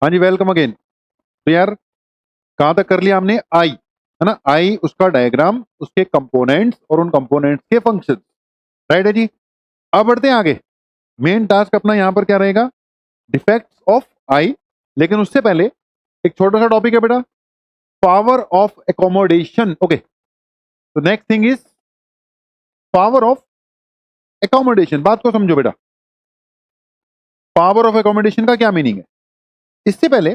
हाँ जी, welcome again. तो यार कहाँ तक कर लिया हमने? आई है ना, आई उसका डायग्राम, उसके कंपोनेंट्स और उन कंपोनेंट्स के फंक्शन। राइट है जी। अब बढ़ते हैं आगे। मेन टास्क अपना यहाँ पर क्या रहेगा? डिफेक्ट्स ऑफ आई। लेकिन उससे पहले एक छोटा सा टॉपिक है बेटा, पावर ऑफ एकोमोडेशन। ओके, तो next thing is power of accommodation. बात को समझो बेटा, पावर ऑफ एकोमोडेशन का क्या मीनिंग है। इससे पहले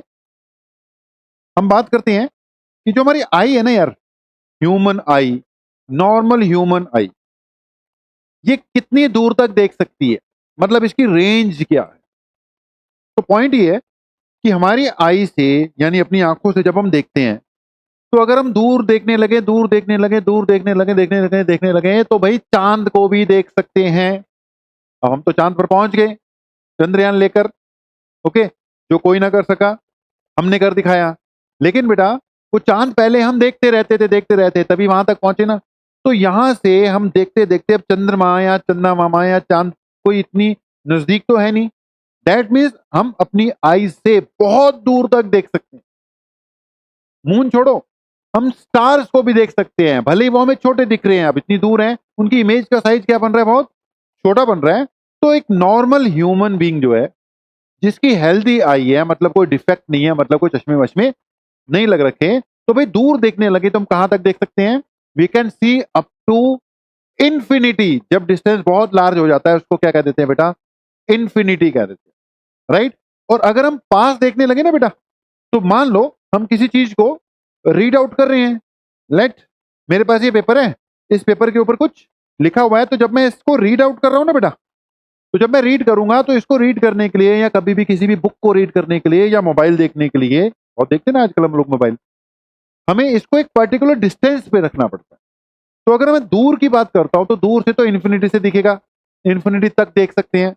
हम बात करते हैं कि जो हमारी आई है ना यार, ह्यूमन आई, नॉर्मल ह्यूमन आई, ये कितनी दूर तक देख सकती है, मतलब इसकी रेंज क्या है। तो पॉइंट ये है कि हमारी आई से, यानी अपनी आंखों से जब हम देखते हैं, तो अगर हम दूर देखने लगे, दूर देखने लगे, दूर देखने लगे, देखने लगे, तो भाई चांद को भी देख सकते हैं। अब हम तो चांद पर पहुंच गए चंद्रयान लेकर। ओके, जो कोई ना कर सका हमने कर दिखाया। लेकिन बेटा वो चांद पहले हम देखते रहते तभी वहां तक पहुंचे ना। तो यहां से हम देखते देखते अब चंद्रमा या चंदा मामा या चांद कोई इतनी नजदीक तो है नहीं। दैट मीन्स हम अपनी आई से बहुत दूर तक देख सकते हैं। मून छोड़ो, हम स्टार्स को भी देख सकते हैं, भले ही वो हमें छोटे दिख रहे हैं, अब इतनी दूर हैं, उनकी इमेज का साइज क्या बन रहा है? बहुत छोटा बन रहा है। तो एक नॉर्मल ह्यूमन बीइंग जो है, जिसकी हेल्दी आई है, मतलब कोई डिफेक्ट नहीं है, मतलब कोई चश्मे वश्मे नहीं लग रखे, तो भाई दूर देखने लगे तो हम कहां तक देख सकते हैं? We can see up to infinity. जब डिस्टेंस बहुत लार्ज हो जाता है उसको क्या कह देते हैं बेटा? इंफिनिटी कह देते हैं। राइट। और अगर हम पास देखने लगे ना बेटा, तो मान लो हम किसी चीज को रीड आउट कर रहे हैं। लेट, मेरे पास ये पेपर है, इस पेपर के ऊपर कुछ लिखा हुआ है, तो जब मैं इसको रीड आउट कर रहा हूं ना बेटा, तो जब मैं रीड करूंगा तो इसको रीड करने के लिए, या कभी भी किसी भी बुक को रीड करने के लिए, या मोबाइल देखने के लिए, और देखते ना आजकल हम लोग मोबाइल, हमें इसको एक पर्टिकुलर डिस्टेंस पे रखना पड़ता है। तो अगर मैं दूर की बात करता हूं तो दूर से तो इन्फिनिटी से दिखेगा, इन्फिनिटी तक देख सकते हैं।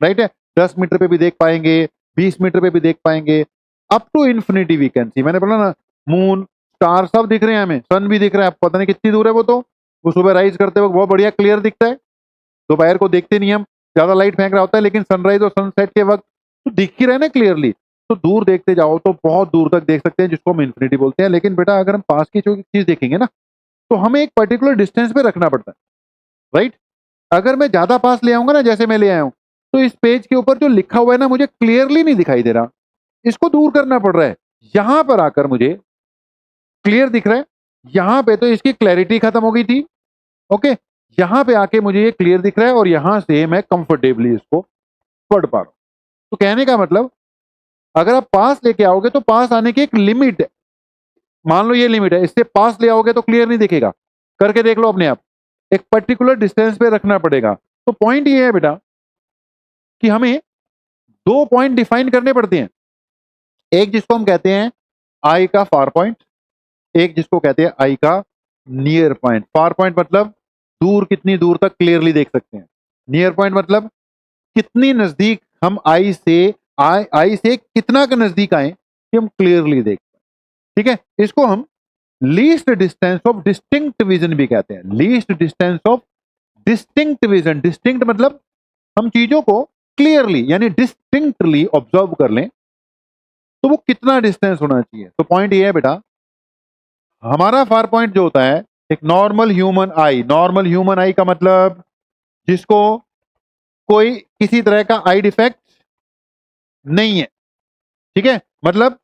राइट है, 10 मीटर पे भी देख पाएंगे, 20 मीटर पे भी देख पाएंगे, up to infinity we can see. मैंने बोला ना, मून, स्टार सब दिख रहे हैं हमें, सन भी दिख रहा है, पता नहीं कितनी दूर है वो तो। वो सुबह राइज करते वक्त बहुत बढ़िया क्लियर दिखता है। दोपहर को देखते नहीं हम, ज्यादा लाइट फेंक रहा होता है, लेकिन सनराइज और सनसेट के वक्त तो दिख ही रहा है ना क्लियरली। तो दूर देखते जाओ तो बहुत दूर तक देख सकते हैं, जिसको हम इन्फिनिटी बोलते हैं। लेकिन बेटा अगर हम पास की जो चीज देखेंगे ना, तो हमें एक पर्टिकुलर डिस्टेंस पे रखना पड़ता है। राइट। अगर मैं ज्यादा पास ले आऊंगा ना, जैसे मैं ले आया हूं, तो इस पेज के ऊपर जो लिखा हुआ है ना, मुझे क्लियरली नहीं दिखाई दे रहा, इसको दूर करना पड़ रहा है। यहां पर आकर मुझे क्लियर दिख रहा है। यहां पे तो इसकी क्लैरिटी खत्म हो गई थी। ओके, यहां पे आके मुझे ये क्लियर दिख रहा है, और यहां से मैं कंफर्टेबली इसको पढ़ पा रहा हूं। तो कहने का मतलब, अगर आप पास लेके आओगे तो पास आने की एक लिमिट है। मान लो ये लिमिट है, इससे पास ले आओगे तो क्लियर नहीं दिखेगा। करके देख लो अपने आप, एक पर्टिकुलर डिस्टेंस पे रखना पड़ेगा। तो पॉइंट ये है बेटा कि हमें दो पॉइंट डिफाइन करने पड़ते हैं। एक जिसको हम कहते हैं आई का फार पॉइंट, एक जिसको कहते हैं आई का नियर पॉइंट। फार पॉइंट मतलब दूर, कितनी दूर तक क्लियरली देख सकते हैं। नियर पॉइंट मतलब कितनी नजदीक हम आई से कितना का नजदीक आए कि हम क्लियरली देख पाए। ठीक है, इसको हम least distance of distinct vision भी कहते हैं। Least distance of distinct vision. Distinct मतलब हम चीजों को क्लियरली यानी डिस्टिंक्टली ऑब्जर्व कर लें, तो वो कितना डिस्टेंस होना चाहिए। तो पॉइंट ये है बेटा, हमारा फार पॉइंट जो होता है एक नॉर्मल ह्यूमन आई। नॉर्मल ह्यूमन आई का मतलब जिसको कोई किसी तरह का आई डिफेक्ट नहीं है। ठीक है, मतलब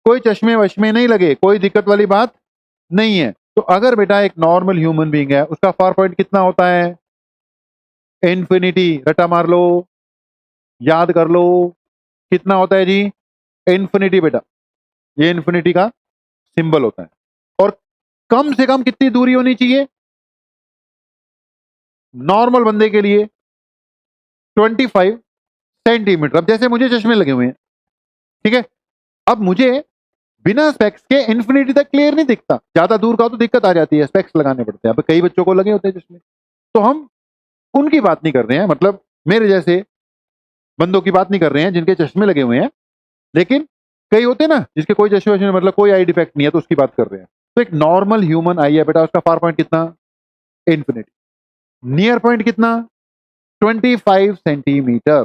कोई चश्मे वश्मे नहीं लगे, कोई दिक्कत वाली बात नहीं है। तो अगर बेटा एक नॉर्मल ह्यूमन बीइंग है, उसका फार पॉइंट कितना होता है? इन्फिनिटी। रटा मार लो, याद कर लो, कितना होता है जी? इन्फिनिटी बेटा, ये इन्फिनिटी का सिंबल होता है। और कम से कम कितनी दूरी होनी चाहिए नॉर्मल बंदे के लिए? 25 सेंटीमीटर। अब जैसे मुझे चश्मे लगे हुए हैं, ठीक है, अब मुझे बिना स्पेक्स के इन्फिनिटी तक क्लियर नहीं दिखता। ज्यादा दूर का हो तो दिक्कत आ जाती है, स्पेक्स लगाने पड़ते हैं। अब कई बच्चों को लगे होते हैं चश्मे, तो हम उनकी बात नहीं कर रहे हैं, मतलब मेरे जैसे बंदों की बात नहीं कर रहे हैं जिनके चश्मे लगे हुए हैं। लेकिन कई होते हैं ना जिसके कोई चश्मे वश्मे, मतलब कोई आई डिफेक्ट नहीं है, तो उसकी बात कर रहे हैं। तो एक नॉर्मल ह्यूमन आई है बेटा, उसका फार पॉइंट कितना? इन्फिनिटी। नियर पॉइंट कितना? 25 सेंटीमीटर।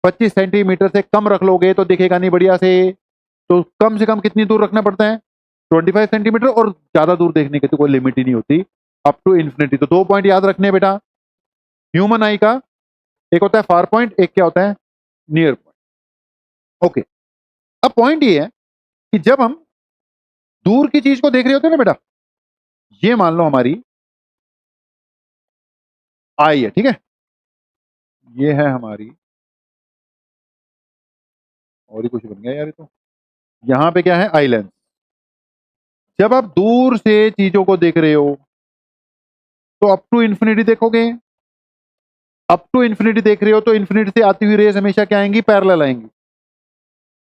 25 सेंटीमीटर से कम रख लोगे तो दिखेगा नहीं बढ़िया से, तो कम से कम कितनी दूर रखना पड़ता है? 25 सेंटीमीटर, और ज्यादा दूर देखने की तो कोई लिमिट ही नहीं होती, अप टू इन्फिनिटी। तो 2 पॉइंट याद रखने हैं बेटा, ह्यूमन आई का एक होता है फार पॉइंट, एक क्या होता है? Near point. ओके, अब पॉइंट ये है कि जब हम दूर की चीज को देख रहे होते हैं ना बेटा, ये मान लो हमारी आई है, ठीक है, ये है हमारी, और ही कुछ बन गया यार ये तो, यहां पे क्या है? Eye lens. जब आप दूर से चीजों को देख रहे हो तो अप टू इंफिनिटी देखोगे, अप टू इंफिनिटी देख रहे हो तो इंफिनिटी से आती हुई रेज हमेशा क्या आएंगी? पैरेलल आएंगी,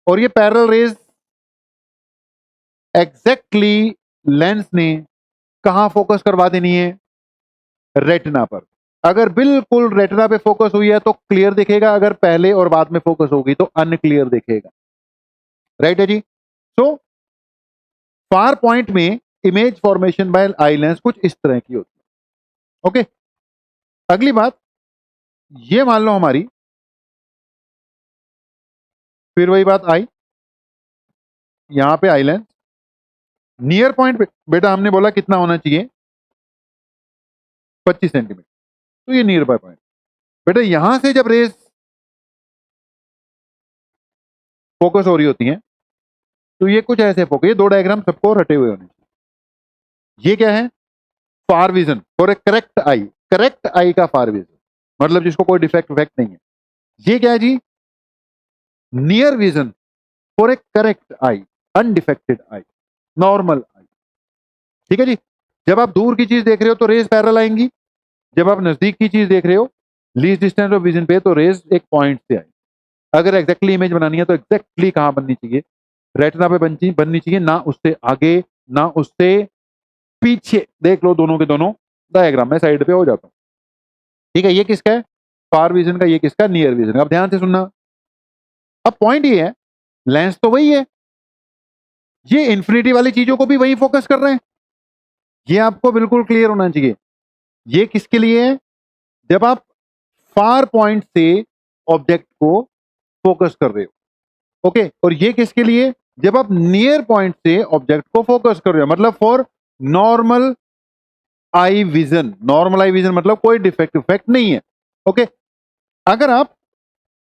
और ये पैरेलल रेज एग्जैक्टली लेंस ने कहां फोकस करवा देनी है? रेटिना पर। अगर बिल्कुल रेटिना पे फोकस हुई है तो क्लियर दिखेगा, अगर पहले और बाद में फोकस होगी तो अनक्लियर दिखेगा। राइट है जी। सो फार पॉइंट में image formation by eye lens कुछ इस तरह की होती है। ओके, अगली बात, ये मान लो हमारी, फिर वही बात आई, यहां पे आई लेंस, नियर पॉइंट बेटा हमने बोला कितना होना चाहिए? 25 सेंटीमीटर, तो ये नियर बाय पॉइंट। बेटा यहां से जब रेस फोकस हो रही होती हैं तो ये कुछ ऐसे फोकस, ये दो डायग्राम सबको रटे हुए होने चाहिए। ये क्या है? Far vision for a correct eye, correct eye का फार विजन, मतलब जिसको कोई डिफेक्ट इफेक्ट नहीं है। ये क्या है जी? Near vision for a correct eye, undefected eye, normal eye. ठीक है जी। जब आप दूर की चीज देख रहे हो तो रेज पैरेलल आएंगी, जब आप नजदीक की चीज देख रहे हो लीस्ट डिस्टेंस ऑफ विजन पे तो रेज एक पॉइंट से आएगी। अगर एग्जैक्टली इमेज बनानी है तो एग्जैक्टली कहां बननी चाहिए? रेटिना पे बननी चाहिए, ना उससे आगे ना उससे पीछे। देख लो दोनों के दोनों डायग्राम में साइड पे हो जाता हूं। ठीक है, ये किसका है? फार विजन का। ये किसका? नियर विजन का। अब ध्यान से सुनना, अब पॉइंट ये है, लेंस तो वही है, ये इंफिनिटी वाली चीजों को भी वही फोकस कर रहे हैं, ये आपको बिल्कुल क्लियर होना चाहिए। ये किसके लिए है? जब आप फार पॉइंट से ऑब्जेक्ट को फोकस कर रहे हो। ओके, और ये किसके लिए? जब आप नियर पॉइंट से ऑब्जेक्ट को फोकस कर रहे हो, मतलब for normal eye vision. Normal eye vision मतलब कोई डिफेक्ट इफेक्ट नहीं है। ओके, अगर आप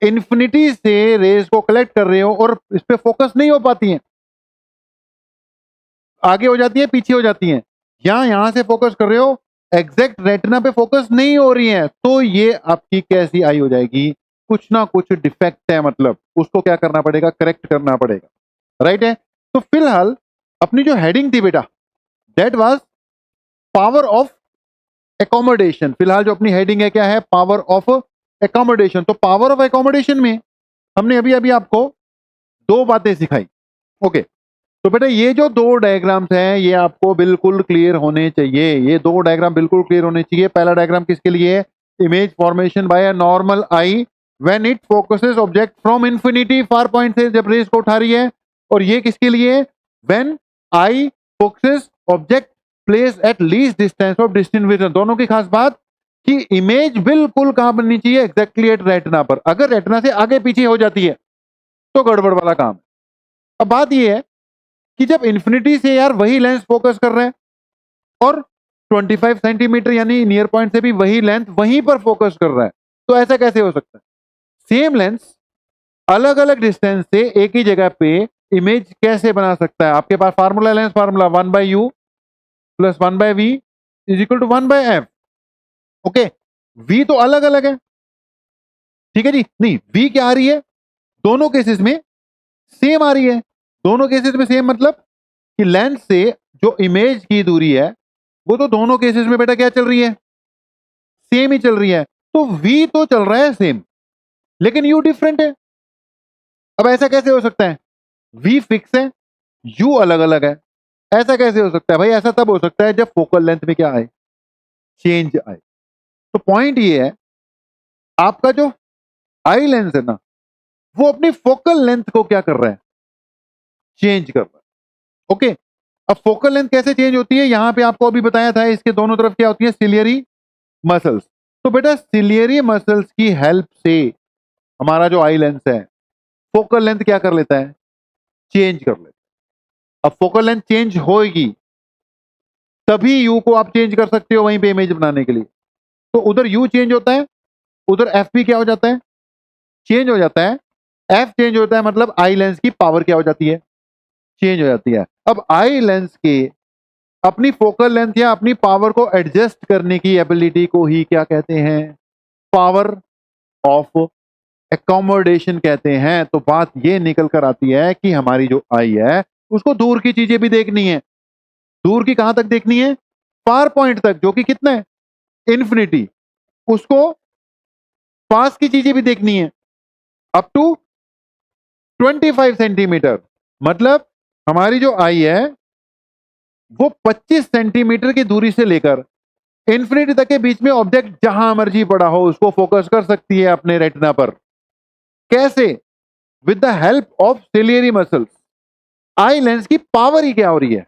इंफिनिटी से रेज को कलेक्ट कर रहे हो और इस पे फोकस नहीं हो पाती हैं, आगे हो जाती है, पीछे हो जाती हैं, यहां से फोकस कर रहे हो, एग्जैक्ट रेटिना पे फोकस नहीं हो रही है, तो ये आपकी कैसी आई हो जाएगी? कुछ ना कुछ डिफेक्ट है, मतलब उसको क्या करना पड़ेगा? करेक्ट करना पड़ेगा। राइट है। तो फिलहाल अपनी जो हेडिंग थी बेटा, that was power of accommodation. फिलहाल जो अपनी हेडिंग है क्या है? Power of accommodation. तो पावर ऑफ एकोमोडेशन में हमने अभी अभी आपको दो बातें सिखाई। ओके, तो बेटा ये जो दो डायग्राम्स हैं ये आपको बिल्कुल क्लियर होने चाहिए, ये दो डायग्राम बिल्कुल क्लियर होने चाहिए। पहला डायग्राम किसके लिए है? Image formation by a normal I when it focuses object from infinity, far point से जब रेस को उठा रही है। और ये किसके लिए? When I focuses object place at least distance of distant vision. दोनों की खास बात कि इमेज बिल्कुल कहां बननी चाहिए? एग्जैक्टली एट रेटिना पर। अगर रेटिना से आगे पीछे हो जाती है तो गड़बड़ वाला काम है। अब बात यह है कि जब इंफिनिटी से यार वही लेंस फोकस कर रहे हैं और 25 सेंटीमीटर यानी नियर पॉइंट से भी वही लेंथ वहीं पर फोकस कर रहा है, तो ऐसा कैसे हो सकता है? सेम लेंस अलग अलग डिस्टेंस से एक ही जगह पे इमेज कैसे बना सकता है? आपके पास formula, lens formula 1/u plus 1/v is equal to 1/f। Okay, v तो अलग अलग है, ठीक है जी। नहीं, v क्या आ रही है? दोनों केसेस में सेम आ रही है। दोनों केसेस में सेम मतलब कि लेंस से जो इमेज की दूरी है वो तो दोनों केसेस में बेटा क्या चल रही है? सेम ही चल रही है। तो v तो चल रहा है सेम, लेकिन u डिफरेंट है। अब ऐसा कैसे हो सकता है? v फिक्स है, u अलग अलग है। ऐसा कैसे हो सकता है भाई? ऐसा तब हो सकता है जब फोकल लेंथ में क्या आए? चेंज आए। तो पॉइंट ये है, आपका जो आई लेंस है ना, वो अपनी फोकल लेंथ को क्या कर रहा है? चेंज कर रहा है। ओके, अब फोकल लेंथ कैसे चेंज होती है? यहां पे आपको अभी बताया था, इसके दोनों तरफ क्या होती है? Ciliary muscles. तो बेटा सिलियरी मसल्स की हेल्प से हमारा जो आई लेंस है फोकल लेंथ क्या कर लेता है? चेंज कर लेते हैं। अब फोकल लेंथ चेंज होगी तभी यू को आप चेंज कर सकते हो वहीं पे इमेज बनाने के लिए। तो उधर यू चेंज होता है, उधर एफ भी क्या हो जाता है, चेंज हो जाता है। एफ चेंज होता है मतलब आई लेंस की पावर क्या हो जाती है, चेंज हो जाती है। अब आई लेंस के अपनी फोकल लेंथ या अपनी पावर को एडजस्ट करने की एबिलिटी को ही क्या कहते हैं, पावर ऑफ एकोमोडेशन कहते हैं। तो बात ये निकल कर आती है कि हमारी जो आई है उसको दूर की चीजें भी देखनी है। दूर की कहां तक देखनी है, फार पॉइंट तक, जो कि कितना है, इन्फिनिटी। उसको पास की चीजें भी देखनी है अप टू 25 सेंटीमीटर। मतलब हमारी जो आई है वो 25 सेंटीमीटर की दूरी से लेकर इन्फिनिटी तक के बीच में ऑब्जेक्ट जहां मर्जी पड़ा हो उसको फोकस कर सकती है अपने रेटिना पर। कैसे, with the help of ciliary muscles. Eye lens की पावर ही क्या हो रही है,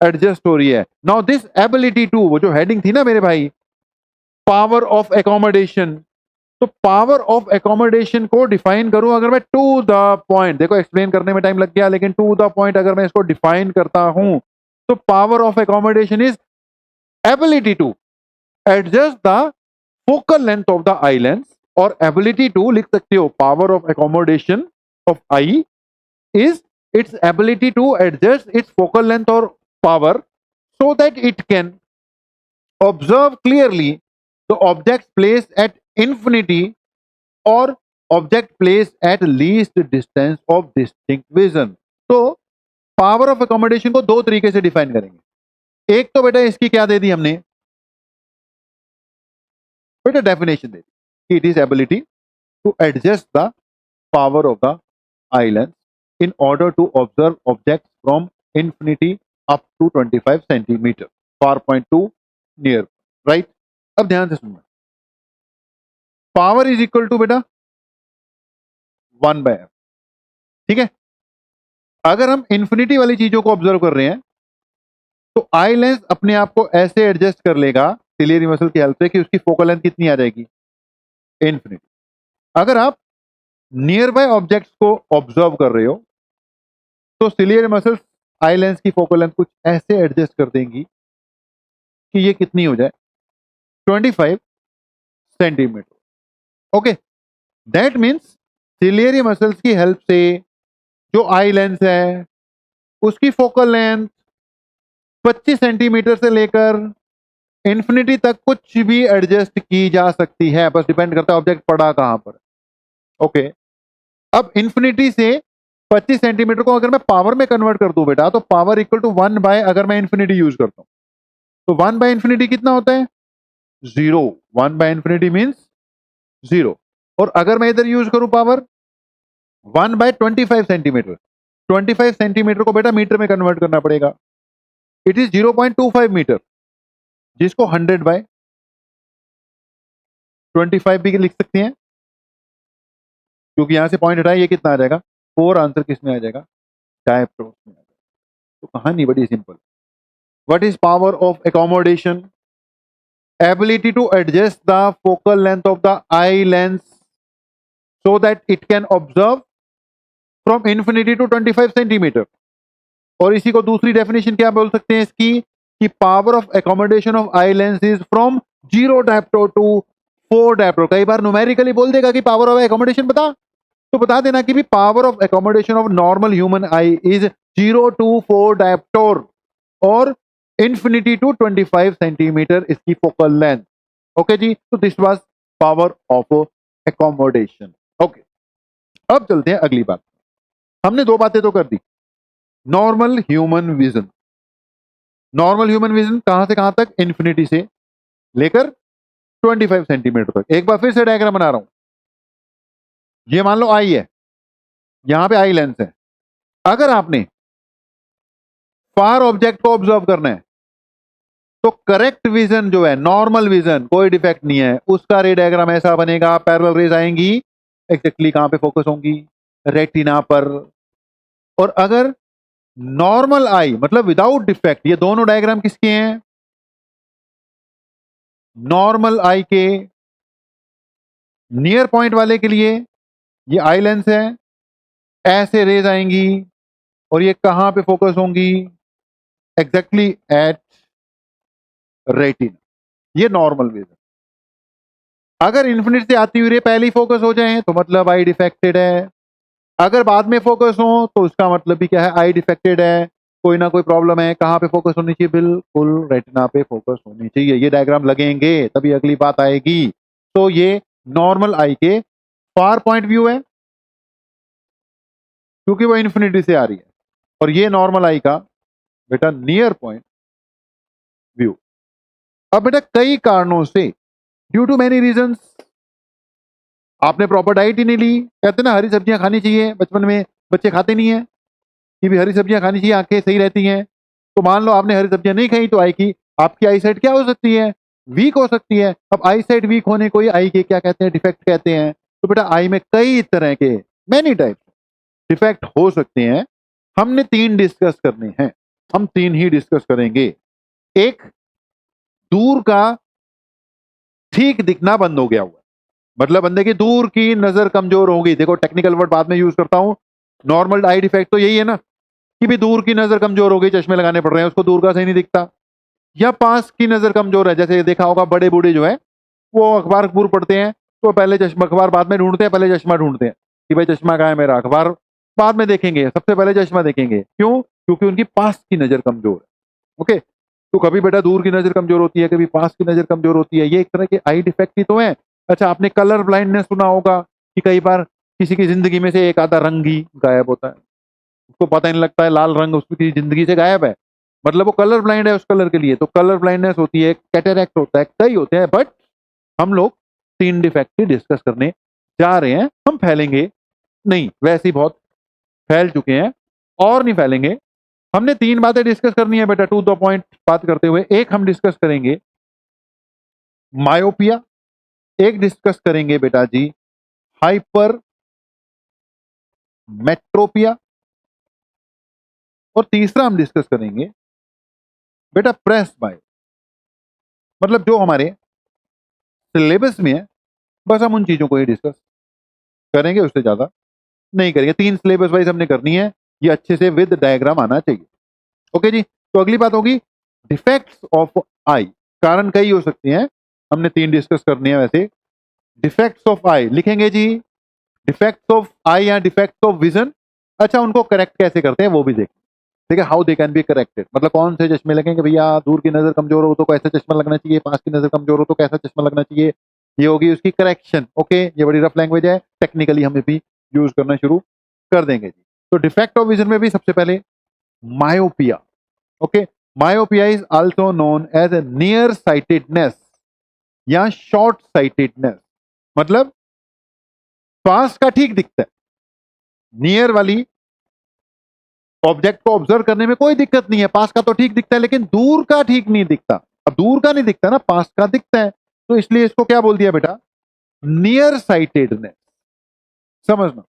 एडजस्ट हो रही है। नाउ दिस एबिलिटी टू, वो जो हेडिंग थी ना मेरे भाई, पावर ऑफ एकोमोडेशन। तो पावर ऑफ एकोमोडेशन को डिफाइन करूं अगर मैं टू द पॉइंट, देखो एक्सप्लेन करने में टाइम लग गया लेकिन टू द पॉइंट अगर मैं इसको डिफाइन करता हूं तो power of accommodation is ability to adjust the focal length of the eye lens. और एबिलिटी टू लिख सकते हो, power of accommodation of eye is its ability to adjust its focal length or power so that it can observe clearly the objects placed at infinity or object placed at least distance of distinct vision। तो power of accommodation को दो तरीके से define करेंगे। एक तो बेटा इसकी क्या दे दी हमने, बेटा डेफिनेशन दे दी, it is ability to adjust the power of the eye lens in order to observe objects from infinity up to 25 centimeter, far point to near, right? अब ध्यान से सुनना, पावर इज इक्वल टू बेटा 1/f, ठीक है। अगर हम infinity वाली चीजों को ऑब्जर्व कर रहे हैं तो आई लेंस अपने आप को ऐसे एडजस्ट कर लेगा सिलियरी मसल की हेल्प से कि उसकी फोकल लेंथ कितनी आ जाएगी, इंफिनिटी। अगर आप नियर बाय ऑब्जेक्ट्स को ऑब्जर्व कर रहे हो तो सिलियरी मसल्स आई लेंस की फोकल लेंथ कुछ ऐसे एडजस्ट कर देंगी कि ये कितनी हो जाए, 25 centimetre. Okay, that means ciliary muscles की हेल्प से जो आई लेंस है उसकी फोकल लेंथ 25 सेंटीमीटर से लेकर इंफिनिटी तक कुछ भी एडजस्ट की जा सकती है, बस डिपेंड करता है ऑब्जेक्ट पड़ा कहां पर। ओके, अब इंफिनिटी से 25 सेंटीमीटर को अगर मैं पावर में कन्वर्ट कर दूं बेटा तो पावर इक्वल टू 1 बाय, अगर मैं इंफिनिटी यूज करता हूं तो 1 बाय इंफिनिटी कितना होता है, 0। 1 बाय इंफिनिटी मींस 0। और अगर मैं इधर यूज करूं पावर 1 बाय 25 सेंटीमीटर, 25 सेंटीमीटर को बेटा मीटर में कन्वर्ट करना पड़ेगा। इट इज 0.25 मीटर, जिसको 100 बाय 25 भी लिख सकते हैं, क्योंकि यहां से पॉइंट हटाए ये कितना आ जाएगा, 4। आंसर किस में आ जाएगा, डायप्रोस में आ जाएगा। तो कहानी बड़ी simple. What is power of accommodation, ability to adjust the focal length of the eye lens so that it can observe from infinity to 25 centimetre. और इसी को दूसरी डेफिनेशन क्या बोल सकते हैं इसकी, कि power of accommodation of eye lens is from 0 dioptre to 4 dioptre. कई बार न्यूमेरिकली बोल देगा कि पावर ऑफ एकोमोडेशन बता, तो बता देना कि भी power of accommodation of normal human I is 0 to 4 डायप्टोर और इंफिनिटी टू 25 सेंटीमीटर इसकी फोकल लेंथ। ओके जी, तो this was power of accommodation. Okay, अब चलते हैं अगली बात। हमने दो बातें तो कर दी, normal human vision. Normal human vision कहां से कहां तक, इंफिनिटी से लेकर 25 सेंटीमीटर तक। एक बार फिर से डायग्राम बना रहा हूं। ये मान लो आई है, यहां पे आई लेंस है। अगर आपने फार ऑब्जेक्ट को ऑब्जर्व करना है तो करेक्ट विजन जो है, नॉर्मल विजन, कोई डिफेक्ट नहीं है, उसका रे डायग्राम ऐसा बनेगा, पैरेलल रेज आएंगी एग्जैक्टली कहां पे फोकस होंगी, रेटिना पर। और अगर नॉर्मल आई मतलब विदाउट डिफेक्ट, ये दोनों डायग्राम किसके हैं, नॉर्मल आई के नियर पॉइंट वाले के लिए ये आई लेंस है, ऐसे रेज आएंगी और ये कहां पे फोकस होंगी? Exactly at retina. ये नॉर्मल विजन। अगर इन्फिनिट से आती हुई रे पहले ही फोकस हो जाए तो मतलब आई डिफेक्टेड है, अगर बाद में फोकस हो तो उसका मतलब भी क्या है? आई डिफेक्टेड है, कोई ना कोई प्रॉब्लम है। कहां पे फोकस होनी चाहिए? बिल्कुल रेटिना पे फोकस होनी चाहिए। ये डायग्राम लगेंगे तभी अगली बात आएगी। तो ये नॉर्मल आई के फार पॉइंट व्यू है क्योंकि वो इन्फिनिटी से आ रही है, और ये नॉर्मल आई का बेटा नियर पॉइंट व्यू। अब बेटा कई कारणों से, ड्यू टू मेनी रीजंस, आपने प्रॉपर डाइट ही नहीं ली। कहते ना हरी सब्जियां खानी चाहिए, बचपन में बच्चे खाते नहीं है कि भी हरी सब्जियां खानी चाहिए, आंखें सही रहती हैं। तो मान लो आपने हरी सब्जियां नहीं खाई तो आई की आपकी आई साइट क्या हो सकती है? वीक हो सकती है। अब आई साइट वीक होने को ही आई के क्या कहते हैं? डिफेक्ट कहते हैं। तो बेटा आई में कई तरह के, मैनी टाइप डिफेक्ट हो सकते हैं। हमने 3 डिस्कस करने हैं, हम 3 ही डिस्कस करेंगे। एक, दूर का ठीक दिखना बंद हो गया हुआ, मतलब बंदे की दूर की नजर कमजोर हो गई। देखो टेक्निकल वर्ड बाद में यूज करता हूं, नॉर्मल आई डिफेक्ट तो यही है ना कि भी दूर की नजर कमजोर हो गई, चश्मे लगाने पड़ रहे हैं, उसको दूर का सही नहीं दिखता। या पास की नजर कमजोर है, जैसे देखा होगा बड़े बूढ़े जो है वो अखबार अखबूर पढ़ते हैं तो पहले चश्मा, अखबार बाद में ढूंढते हैं, पहले चश्मा ढूंढते हैं कि भाई चश्मा कहाँ है मेरा, अखबार बाद में देखेंगे, सबसे पहले चश्मा देखेंगे। क्यों? क्योंकि उनकी पास की नजर कमजोर है। ओके, तो कभी बेटा दूर की नजर कमजोर होती है, कभी पास की नजर कमजोर होती है। ये एक तरह के आई डिफेक्ट ही तो है। अच्छा, आपने कलर ब्लाइंडनेस सुना होगा कि कई बार किसी की जिंदगी में से एक आधा रंग ही गायब होता है, उसको पता ही नहीं लगता है लाल रंग उसकी जिंदगी से गायब है, मतलब वो कलर ब्लाइंड है उस कलर के लिए। तो कलर ब्लाइंडनेस होती है, कैटरैक्ट होता है, कई होते हैं। बट हम लोग 3 डिफेक्ट ही डिस्कस करने जा रहे हैं। हम फैलेंगे नहीं, वैसे ही बहुत फैल चुके हैं और नहीं फैलेंगे। हमने 3 बातें डिस्कस करनी है बेटा, टू द पॉइंट बात करते हुए। एक हम डिस्कस करेंगे मायोपिया, एक डिस्कस करेंगे बेटा जी हाइपर मेट्रोपिया, और तीसरा हम डिस्कस करेंगे बेटा प्रेस बाय। मतलब जो हमारे सिलेबस में है बस हम उन चीजों को ही डिस्कस करेंगे, उससे ज्यादा नहीं करेंगे। 3 सिलेबस वाइज हमने करनी है, ये अच्छे से विद डायग्राम आना चाहिए। ओके जी, तो अगली बात होगी डिफेक्ट्स ऑफ आई। कारण कई हो सकते हैं, हमने 3 डिस्कस करनी है वैसे। डिफेक्ट्स ऑफ आई लिखेंगे जी, डिफेक्ट्स ऑफ आई या डिफेक्ट्स ऑफ विजन। अच्छा, उनको करेक्ट कैसे करते हैं वो भी देखें। ठीक है, how they can be corrected, मतलब कौन से चश्मे लगेंगे भैया? दूर की नजर कमजोर हो तो कैसा चश्मा लगना चाहिए, पास की नजर कमजोर हो तो कैसा चश्मा लगना चाहिए, ये होगी उसकी करेक्शन। ओके, ये बड़ी रफ लैंग्वेज है, टेक्निकली हम भी यूज करना शुरू कर देंगे जी। तो डिफेक्ट ऑफ विजन में भी सबसे पहले myopia. Okay, myopia is also known as near sightedness या शॉर्ट साइटेडनेस। मतलब पास का ठीक दिखता है, नियर वाली ऑब्जेक्ट को ऑब्जर्व करने में कोई दिक्कत नहीं है, पास का तो ठीक दिखता है, लेकिन दूर का ठीक नहीं दिखता। अब दूर का नहीं दिखता ना, पास का दिखता है, तो इसलिए इसको क्या बोल दिया बेटा? Near sightedness. समझना,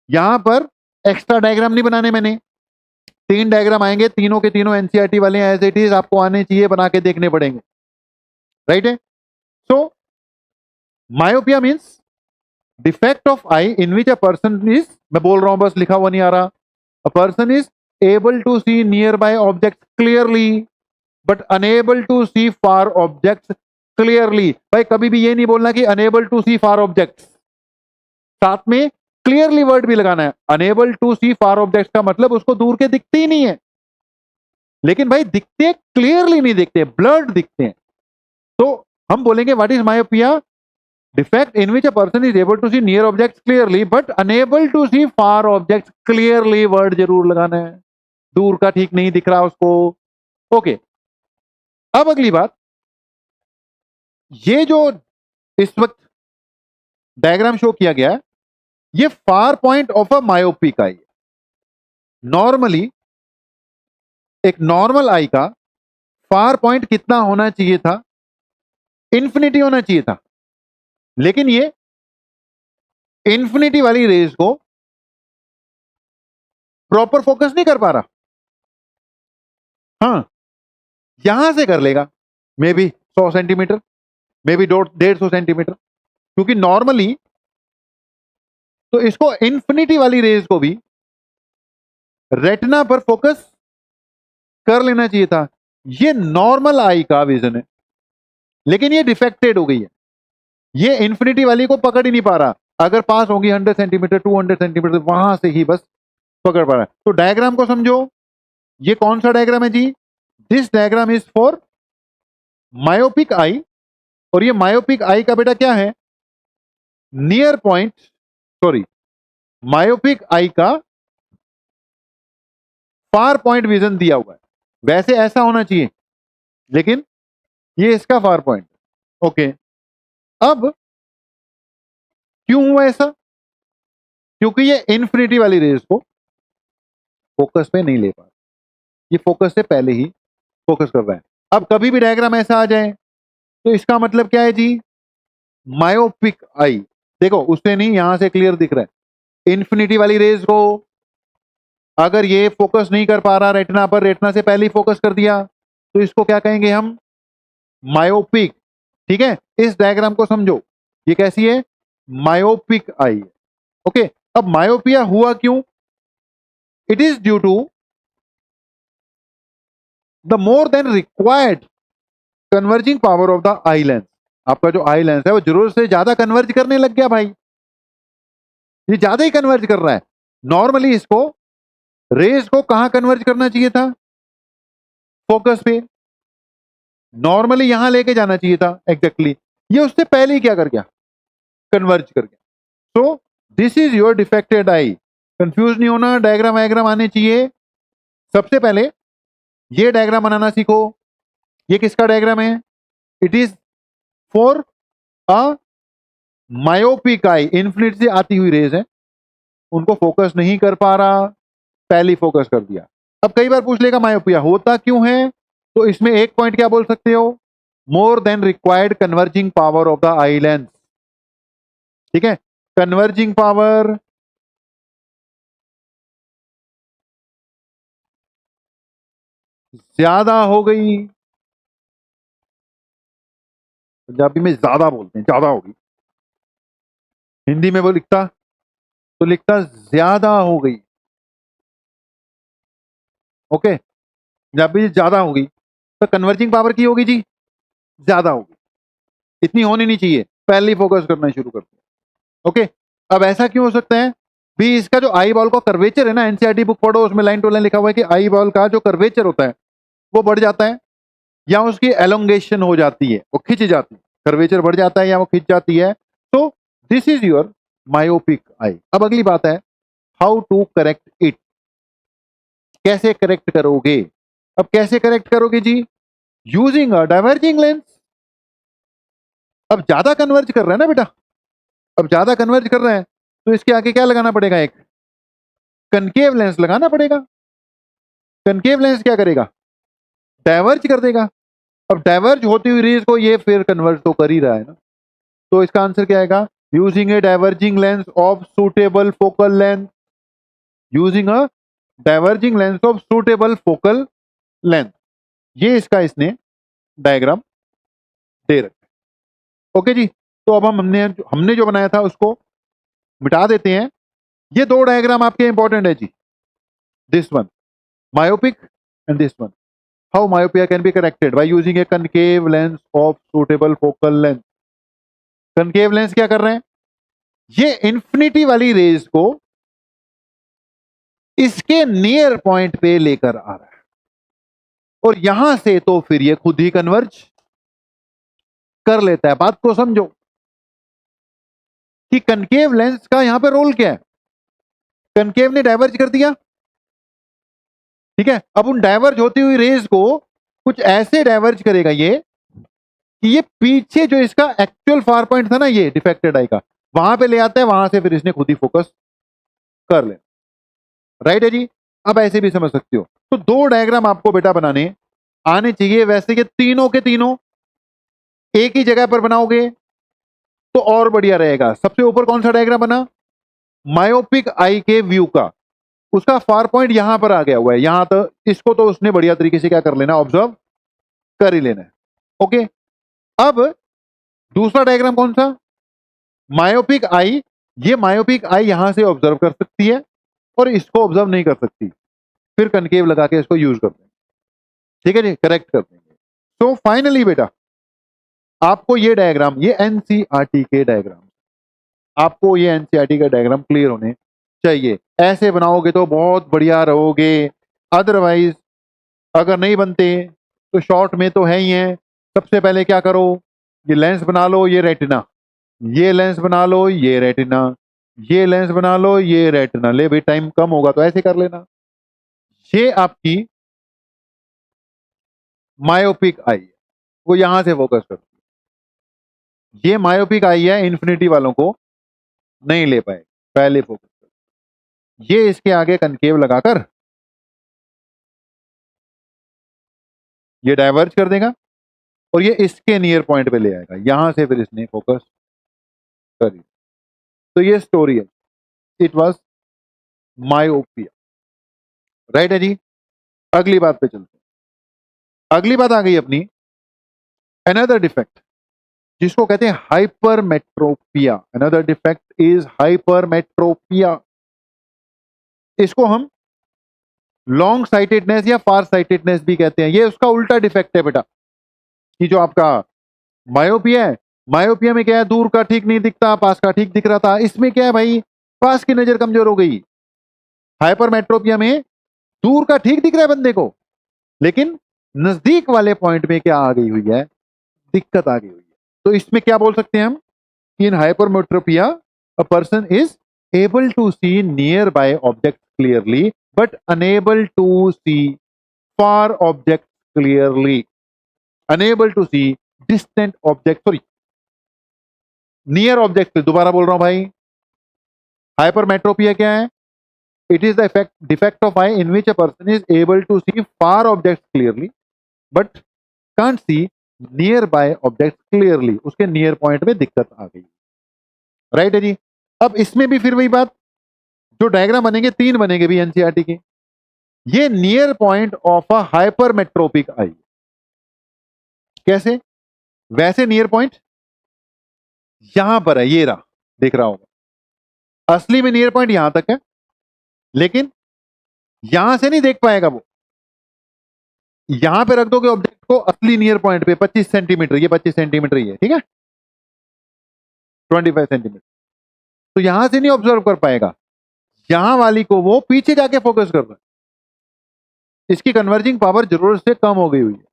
यहां पर एक्स्ट्रा डायग्राम नहीं बनाने मैंने, 3 डायग्राम आएंगे, तीनों के तीनों एनसीईआरटी वाले एज इट इज आपको आने चाहिए, बना के देखने पड़ेंगे। राइट है? So myopia means defect of eye in which a person is, मैं बोल रहा हूं बस लिखा हुआ नहीं आ रहा, अ person is able to see nearby objects clearly but unable to see far objects clearly। भाई कभी भी ये नहीं बोलना कि unable to see far objects, साथ में clearly वर्ड भी लगाना है। unable to see far objects का मतलब उसको दूर के दिखते ही नहीं है, लेकिन भाई दिखते क्लियरली नहीं दिखते, ब्लर्ड दिखते हैं। तो हम बोलेंगे what is myopia? Defect in which a person is able to see near objects clearly but unable to see far objects clearly, word जरूर लगाना है, दूर का ठीक नहीं दिख रहा उसको। ओके, अब अगली बात, ये जो इस वक्त डायग्राम शो किया गया है ये फार पॉइंट ऑफ अ मायोपी का है। नॉर्मली एक नॉर्मल आई का फार पॉइंट कितना होना चाहिए था? इंफिनिटी होना चाहिए था, लेकिन ये इंफिनिटी वाली रेज को प्रॉपर फोकस नहीं कर पा रहा। हाँ, यहां से कर लेगा may be 100 centimetre, may be 150 centimetre, क्योंकि नॉर्मली तो इसको इंफिनिटी वाली रेज को भी रेटिना पर फोकस कर लेना चाहिए था। ये नॉर्मल आई का विजन है, लेकिन ये डिफेक्टेड हो गई है। ये इंफिनिटी वाली को पकड़ ही नहीं पा रहा। अगर पास होगी 100 सेंटीमीटर 200 सेंटीमीटर वहां से ही बस पकड़ पा रहा है। तो डायग्राम को समझो, ये कौन सा डायग्राम है जी? This diagram is for myopic eye, और ये मायोपिक आई का बेटा क्या है? Near point, sorry, myopic eye का फार पॉइंट विजन दिया हुआ है। वैसे ऐसा होना चाहिए, लेकिन ये इसका फार पॉइंट। ओके, अब क्यों हुआ ऐसा? क्योंकि ये इन्फिनिटी वाली रेस को फोकस पे नहीं ले पा रहा, ये फोकस से पहले ही फोकस कर रहा है। अब कभी भी डायग्राम ऐसा आ जाए तो इसका मतलब क्या है जी? मायोपिक आई, देखो उससे नहीं, यहां से क्लियर दिख रहा है। इन्फिनिटी वाली रेस को अगर ये फोकस नहीं कर पा रहा रेटिना पर, रेटिना से पहले ही फोकस कर दिया, तो इसको क्या कहेंगे हम? मायोपिक। ठीक है, इस डायग्राम को समझो, ये कैसी है? Myopic eye. ओके, अब मायोपिया हुआ क्यों? It is due to the more than required converging power of the eye lens. आपका जो आई लेंस है वो जरूरत से ज्यादा कन्वर्ज करने लग गया भाई, ये ज्यादा ही कन्वर्ज कर रहा है। नॉर्मली इसको रेस को कहां कन्वर्ज करना चाहिए था? फोकस पे। नॉर्मली यहां लेके जाना चाहिए था एग्जैक्टली, ये उससे पहले ही क्या कर गया? कन्वर्ज कर गया। So this is your defected I. Confuse नहीं होना, डायग्राम वायग्राम आने चाहिए। सबसे पहले ये डायग्राम बनाना सीखो। ये किसका डायग्राम है? It is for a myopic eye. Infinity से आती हुई रेज है, उनको फोकस नहीं कर पा रहा, पहले फोकस कर दिया। अब कई बार पूछ लेगा मायोपिया होता क्यों है, तो इसमें एक पॉइंट क्या बोल सकते हो? मोर than required converging power of the eye lens. ठीक है, कन्वर्जिंग पावर ज्यादा हो गई। पंजाबी में ज्यादा बोलते हैं, ज्यादा होगी। हिंदी में वो लिखता तो लिखता ज्यादा हो गई। ओके, पंजाबी ज्यादा होगी, तो कन्वर्जिंग पावर की होगी जी, ज्यादा होगी। इतनी होनी नहीं चाहिए, पहले ही फोकस करना शुरू कर दिया। ओके, अब ऐसा क्यों हो सकता है भी? इसका जो आई बॉल का कर्वेचर है ना, एनसीईआरटी बुक पढ़ो, उसमें लाइन टू लाइन लिखा हुआ है कि आई बॉल का जो कर्वेचर होता है वो बढ़ जाता है, या उसकी एलोंगेशन हो जाती है, वो खिंच जाती है। कर्वेचर बढ़ जाता है या वो खिंच जाती है। तो this is your myopic eye. अब अगली बात है, हाउ टू करेक्ट इट। कैसे करेक्ट करोगे? अब कैसे करेक्ट करोगे जी? Using a diverging lens. अब ज्यादा कन्वर्ज कर रहा है ना बेटा, अब ज्यादा कन्वर्ज कर रहे हैं, तो इसके आगे क्या लगाना पड़ेगा? एक कनकेव लेंस लगाना पड़ेगा। कनकेव लेंस क्या करेगा? डाइवर्ज कर देगा। अब डाइवर्ज होती हुई रेज को ये फिर कन्वर्ज तो कर ही रहा है ना, तो इसका आंसर क्या आएगा? Using A diverging lens of suitable focal length. Using a diverging lens of suitable focal length. ये इसका इसने डायग्राम दे रखा। ओके जी, तो अब हमने जो बनाया था उसको मिटा देते हैं। ये दो डायग्राम आपके इंपॉर्टेंट है जी, this one myopic and this one. How myopia can be corrected by using a concave lens of suitable focal length. Concave lens क्या कर रहे हैं? ये इंफिनिटी वाली रेज को इसके नियर पॉइंट पे लेकर आ रहा है, और यहां से तो फिर ये खुद ही कन्वर्ज कर लेता है। बात को समझो कि कनकेव लेंस का यहां पे रोल क्या है। कनकेव ने डाइवर्ज कर दिया, ठीक है। अब उन डाइवर्ज होती हुई रेज को कुछ ऐसे डाइवर्ज करेगा ये कि ये पीछे जो इसका एक्चुअल फार पॉइंट था ना, ये डिफेक्टेड आई का, वहां पे ले आता है, वहां से फिर इसने खुद ही फोकस कर ले। राइट है जी। अब ऐसे भी समझ सकते हो। तो दो डायग्राम आपको बेटा बनाने आने चाहिए। वैसे ये तीनों के तीनों एक ही जगह पर बनाओगे तो और बढ़िया रहेगा। सबसे ऊपर कौन सा डायग्राम बना? मायोपिक आई के व्यू का, उसका फार पॉइंट यहां पर आ गया हुआ है, यहां तक। इसको तो उसने बढ़िया तरीके से क्या कर लेना, ऑब्जर्व कर ही लेना है। ओके, अब दूसरा डायग्राम कौन सा? Myopic eye. ये मायोपिक आई यहां से ऑब्जर्व कर सकती है और इसको ऑब्जर्व नहीं कर सकती। फिर कनकेव लगा के इसको यूज कर देंगे। ठीक है जी, करेक्ट कर देंगे। तो फाइनली बेटा आपको ये डायग्राम, ये एनसीईआरटी के डायग्राम, आपको ये एनसीईआरटी का डायग्राम क्लियर होने चाहिए। ऐसे बनाओगे तो बहुत बढ़िया रहोगे, अदरवाइज अगर नहीं बनते तो शॉर्ट में तो है ही है। सबसे पहले क्या करो, ये लेंस बना लो, ये रेटिना, ये लेंस बना लो, ये रेटिना, ये लेंस बना लो, ये रेटिना। ले भाई टाइम कम होगा तो ऐसे कर लेना। ये आपकी मायोपिक आई है, वो यहां से फोकस करती है। ये मायोपिक आई है, इन्फिनिटी वालों को नहीं ले पाए, पहले फोकस कर। ये इसके आगे कनकेव लगाकर ये डाइवर्ज कर देगा और ये इसके नियर पॉइंट पे ले आएगा, यहां से फिर इसने फोकस करी। तो ये स्टोरी है, इट वाज मायोपिया। राइट है जी। अगली बात पे चलते हैं। अगली बात आ गई अपनी अनदर डिफेक्ट, जिसको कहते हैं hypermetropia. Another defect is hypermetropia. इसको हम लॉन्ग साइटेडनेस या फार साइटेडनेस भी कहते हैं। ये उसका उल्टा डिफेक्ट है बेटा, कि जो आपका मायोपिया है, मायोपिया में क्या है, दूर का ठीक नहीं दिखता, पास का ठीक दिख रहा था। इसमें क्या है भाई, पास की नजर कमजोर हो गई। हाइपरमेट्रोपिया में दूर का ठीक दिख रहा है बंदे को, लेकिन नजदीक वाले पॉइंट में क्या आ गई हुई है, दिक्कत आ गई हुई है। तो इसमें क्या बोल सकते हैं हम, in hypermetropia a person is able to see nearby objects clearly but unable to see far objects clearly, unable to see distant objects, sorry near objects। दोबारा बोल रहा हूं भाई, हाइपरमेट्रोपिया क्या है, it is the defect of eye in which a person is able to see far objects clearly but can't see nearby objects clearly। उसके near point में दिक्कत आ गई। राइट है जी। अब इसमें भी फिर वही बात, जो डायग्राम बनेंगे 3 बनेंगे भी एनसीईआरटी के। ये near point of a hypermetropic eye. कैसे, वैसे नियर पॉइंट यहां पर है, ये रहा, देख रहा होगा। असली में नियर पॉइंट यहां तक है, लेकिन यहां से नहीं देख पाएगा वो। यहां पे रख दोगे ऑब्जेक्ट को असली नियर पॉइंट पे 25 सेंटीमीटर, ये 25 सेंटीमीटर ही है, ठीक है, 25 सेंटीमीटर, तो यहां से नहीं ऑब्जर्व कर पाएगा। यहां वाली को वो पीछे जाके फोकस कर रहा है। इसकी कन्वर्जिंग पावर जरूरत से कम हो गई हुई है,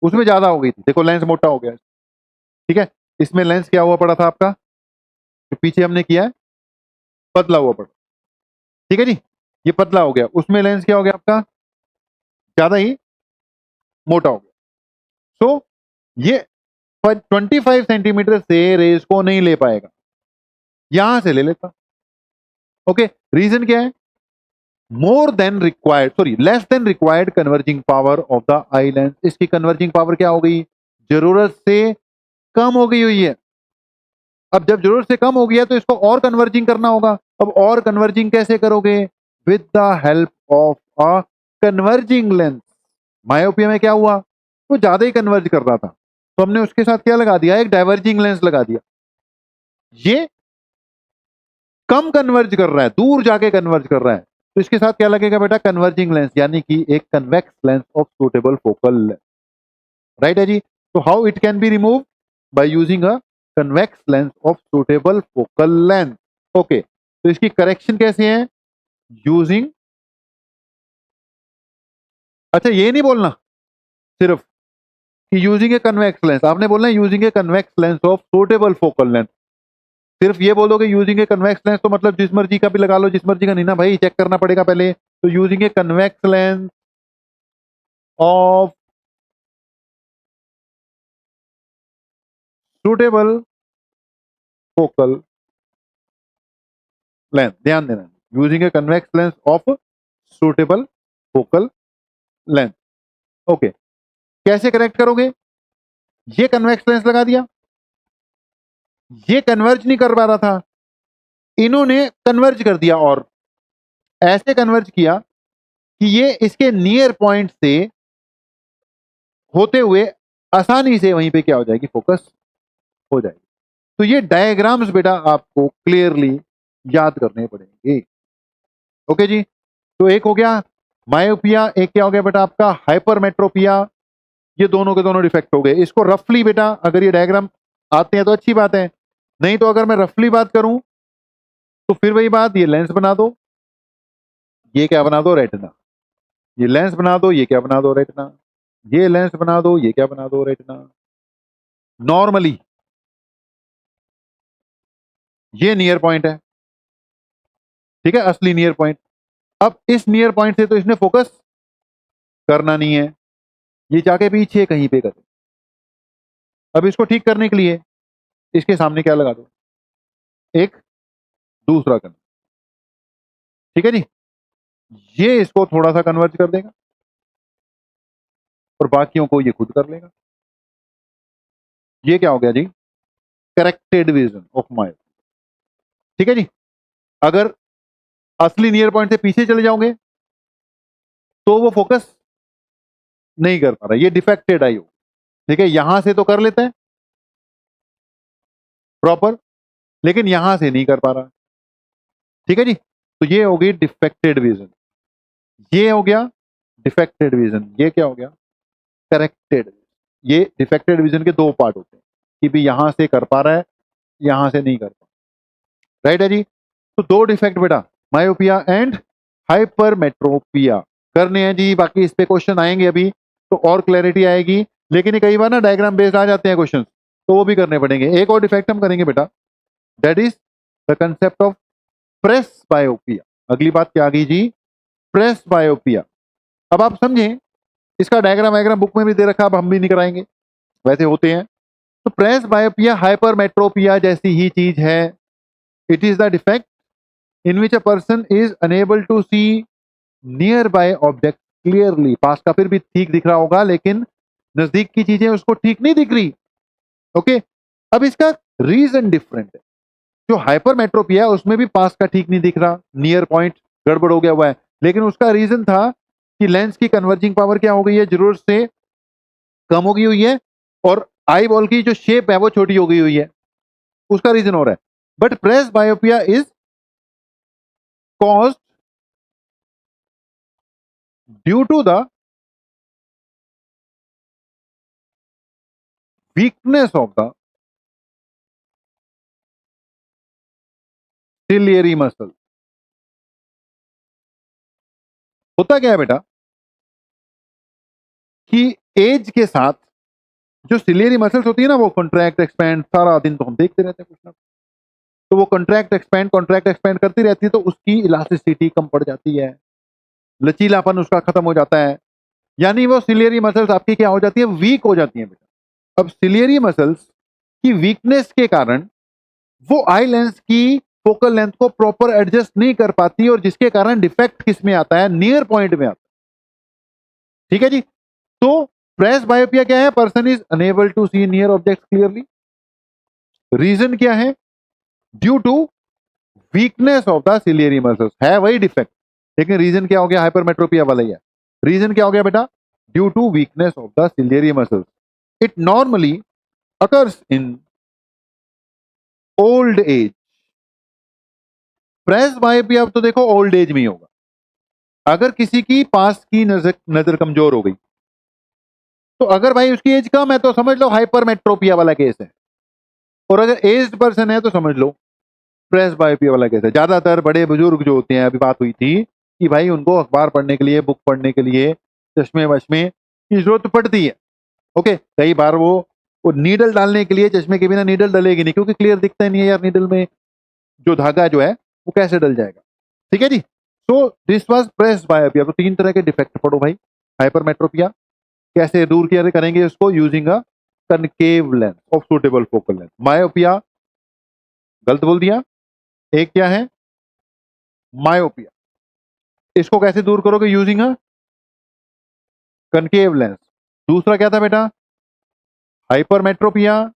उसमें ज्यादा हो गई थी। देखो लेंस मोटा हो गया, ठीक है। इसमें लेंस क्या हुआ पड़ा था आपका, जो पीछे हमने किया है, पतला हुआ पड़ा, ठीक है जी, ये पतला हो गया। उसमें लेंस क्या हो गया आपका, ज्यादा ही मोटा हो गया। सो ये 25 सेंटीमीटर से रेस को नहीं ले पाएगा, यहां से ले लेता। ओके, रीजन क्या है, मोर than required, sorry less than required converging power of the eye lens. इसकी कन्वर्जिंग पावर क्या हो गई, जरूरत से कम हो गई हुई है। अब जब जरूरत से कम हो गया तो इसको और कन्वर्जिंग करना होगा। अब और कन्वर्जिंग कैसे करोगे, with the help of a converging lens. Myopia में क्या हुआ, वो ज्यादा ही कन्वर्ज कर रहा था, तो हमने उसके साथ क्या लगा दिया, एक डाइवर्जिंग लेंस लगा दिया। ये कम कन्वर्ज कर रहा है, दूर जाके कन्वर्ज कर रहा है, तो इसके साथ क्या लगेगा बेटा, कन्वर्जिंग लेंस, यानी कि एक convex lens of suitable focal length. Right है जी। तो how it can be remove, by using a convex lens of suitable focal length. Okay, तो इसकी करेक्शन कैसे है, यूजिंग, अच्छा ये नहीं बोलना सिर्फ कि यूजिंग ए कन्वेक्स लेंस, आपने बोलना है using a convex lens of suitable focal length. सिर्फ ये बोलोगे यूजिंग ए कन्वेक्स लेंस तो मतलब जिस मर्जी का भी लगा लो, जिस मर्जी का नहीं ना भाई, चेक करना पड़ेगा पहले। तो using a convex lens of suitable focal length, ध्यान देना, using a convex lens of suitable focal length. Okay, कैसे करेक्ट करोगे, ये कन्वेक्स लेंस लगा दिया, ये कन्वर्ज नहीं कर पा रहा था, इन्होंने कन्वर्ज कर दिया, और ऐसे कन्वर्ज किया कि ये इसके नियर पॉइंट से होते हुए आसानी से वहीं पे क्या हो जाएगी, फोकस हो जाएगी। तो ये डायग्राम्स बेटा आपको क्लियरली याद करने पड़ेंगे। ओके जी, तो एक हो गया मायोपिया एक क्या हो गया बेटा आपका हाइपरमेट्रोपिया। ये दोनों के दोनों डिफेक्ट हो गए। इसको रफली बेटा अगर ये डायग्राम आते हैं तो अच्छी बात है, नहीं तो अगर मैं रफली बात करूं तो फिर वही बात, ये लेंस बना दो, ये क्या बना दो रेटिना, ये लेंस बना दो, ये क्या बना दो रेटिना, ये लेंस बना दो, ये क्या बना दो रेटिना। नॉर्मली ये नियर पॉइंट है, ठीक है, असली नियर पॉइंट। अब इस नियर पॉइंट से तो इसने फोकस करना नहीं है, ये जाके पीछे कहीं पे करे। अब इसको ठीक करने के लिए इसके सामने क्या लगा दो, एक दूसरा कन, ठीक है जी। ये इसको थोड़ा सा कन्वर्ज कर देगा और बाकियों को ये खुद कर लेगा। ये क्या हो गया जी, करेक्टेड विजन ऑफ मायो, ठीक है जी। अगर असली नियर पॉइंट से पीछे चले जाओगे तो वो फोकस नहीं कर पा रहा, ये डिफेक्टेड आई हो, ठीक है। यहां से तो कर लेता है प्रॉपर, लेकिन यहां से नहीं कर पा रहा, ठीक है जी। तो ये हो गई डिफेक्टेड विजन, ये हो गया डिफेक्टेड विजन, ये क्या हो गया करेक्टेड। ये डिफेक्टेड विजन के दो पार्ट होते हैं कि भी यहां से कर पा रहा है, यहां से नहीं कर पा रहा, राइट है जी। तो दो डिफेक्ट बेटा, मायोपिया एंड हाइपरमेट्रोपिया करने हैं जी। बाकी इस पे क्वेश्चन आएंगे अभी तो और क्लैरिटी आएगी, लेकिन ये कई बार ना डायग्राम बेस्ड आ जाते हैं क्वेश्चन, तो वो भी करने पड़ेंगे। एक और डिफेक्ट हम करेंगे बेटा, that is the concept of presbyopia. अगली बात क्या आ गई जी, प्रेस बायोपिया। अब आप समझें, इसका डायग्राम वायग्राम बुक में भी दे रखा, अब हम भी नहीं कराएंगे, वैसे होते हैं। तो प्रेस बायोपिया हाइपरमेट्रोपिया जैसी ही चीज है। It is the defect in which a person is unable to see nearby object clearly. पास का फिर भी ठीक दिख रहा होगा, लेकिन नजदीक की चीजें उसको ठीक नहीं दिख रही, ओके। अब इसका रीजन डिफरेंट है। जो हाइपरमेट्रोपिया है उसमें भी पास का ठीक नहीं दिख रहा, नियर पॉइंट गड़बड़ हो गया हुआ है, लेकिन उसका रीजन था कि लेंस की कन्वर्जिंग पावर क्या हो गई है, जरूरत से कम हो गई हुई है, और आई बॉल की जो शेप है वो छोटी हो गई हुई है, उसका रीजन हो रहा है। But presbyopia is caused due to the weakness of the ciliary muscle. होता क्या है बेटा कि एज के साथ जो सिलियरी मसल्स होती है ना, वो कॉन्ट्रैक्ट एक्सपैंड, सारा दिन तो हम देखते रहते हैं कुछ ना, तो वो कॉन्ट्रैक्ट एक्सपैंड करती रहती है, तो उसकी इलास्टिसिटी कम पड़ जाती है, लचीलापन उसका खत्म हो जाता है, यानी वो सिलियरी मसल्स आपकी क्या हो जाती है, वीक हो जाती है बेटा। अब सिलियरी मसल्स की वीकनेस के कारण वो आई लेंस की फोकल लेंथ को प्रॉपर एडजस्ट नहीं कर पाती, और जिसके कारण डिफेक्ट किस में आता है, नियर पॉइंट में आता है, ठीक है जी। तो प्रेस बायोपिया क्या है, person is unable to see near object clearly. Reason क्या है, due to weakness of the ciliary muscles, है वही डिफेक्ट, लेकिन रीजन क्या हो गया, हाइपरमेट्रोपिया वाला ही है। रीजन क्या हो गया बेटा, due to weakness of the ciliary muscles. It normally occurs in old age. Presbyopia तो देखो ओल्ड एज में ही होगा। अगर किसी की पास की नजर कमजोर हो गई, तो अगर भाई उसकी एज कम है तो समझ लो हाइपरमेट्रोपिया वाला केस है, और अगर एज्ड पर्सन है तो समझ लो प्रेस बायोपिया वाला केस है। ज्यादातर बड़े बुजुर्ग जो होते हैं, अभी बात हुई थी कि भाई उनको अखबार पढ़ने के लिए, बुक पढ़ने के लिए चश्मे वश्मे की जरूरत पड़ती है, ओके। कई बार वो नीडल डालने के लिए चश्मे के बिना नीडल डलेगी नहीं, क्योंकि क्लियर दिखता ही नहीं है यार, नीडल में जो धागा जो है वो कैसे डल जाएगा, ठीक है जी। So this was presbyopia. तो तीन तरह के डिफेक्ट पढ़ो भाई, हाइपरमेट्रोपिया कैसे दूर किया करेंगे उसको, using a concave lens of suitable focal length. Myopia गलत बोल दिया, एक क्या है मायोपिया, इसको कैसे दूर करोगे, यूजिंग अ कनकेव लेंस। दूसरा क्या था बेटा, हाइपरमेट्रोपिया,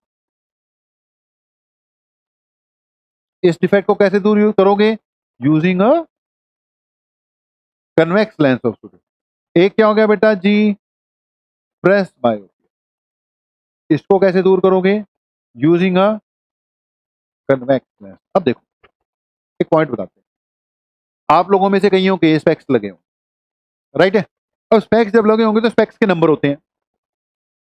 इस डिफेक्ट को कैसे दूर करोगे, using a convex lens of suitable. एक क्या हो गया बेटा जी, प्रेस बायोपिया, इसको कैसे दूर करोगे, यूजिंग अ कन्वेक्स लेंस। अब देखो एक पॉइंट बताते हैं, आप लोगों में से कईयों के स्पेक्स लगे हो, राइट है। अब स्पेक्स जब लगे होंगे तो स्पेक्स के नंबर होते हैं।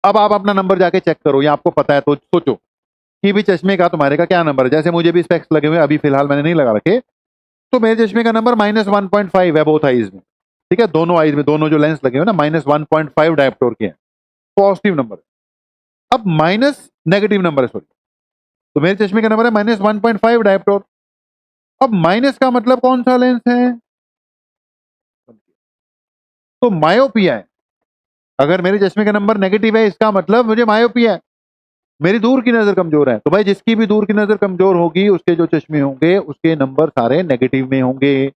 अब आप अपना नंबर जाके चेक करो, या आपको पता है तो सोचो कि भी चश्मे का तुम्हारे का क्या नंबर है। जैसे मुझे भी स्पेक्स लगे हुए, अभी फिलहाल मैंने नहीं लगा रखे, तो मेरे चश्मे का नंबर -1.5 है बोथ आईज में। ठीक है, दोनों आईज में, दोनों जो लेंस लगे हुए ना -1.5 डायप्टोर के हैं, पॉजिटिव नंबर। अब माइनस नेगेटिव नंबर है, सॉरी, तो मेरे चश्मे का नंबर है -1.5 डायप्टोर। अब माइनस का मतलब कौन सा लेंस है? तो मायोपिया है। अगर मेरे चश्मे का नंबर नेगेटिव है, इसका मतलब मुझे मायोपिया है, मेरी दूर की नजर कमजोर है। तो भाई जिसकी भी दूर की नजर कमजोर होगी, उसके जो चश्मे होंगे उसके नंबर सारे नेगेटिव में होंगे।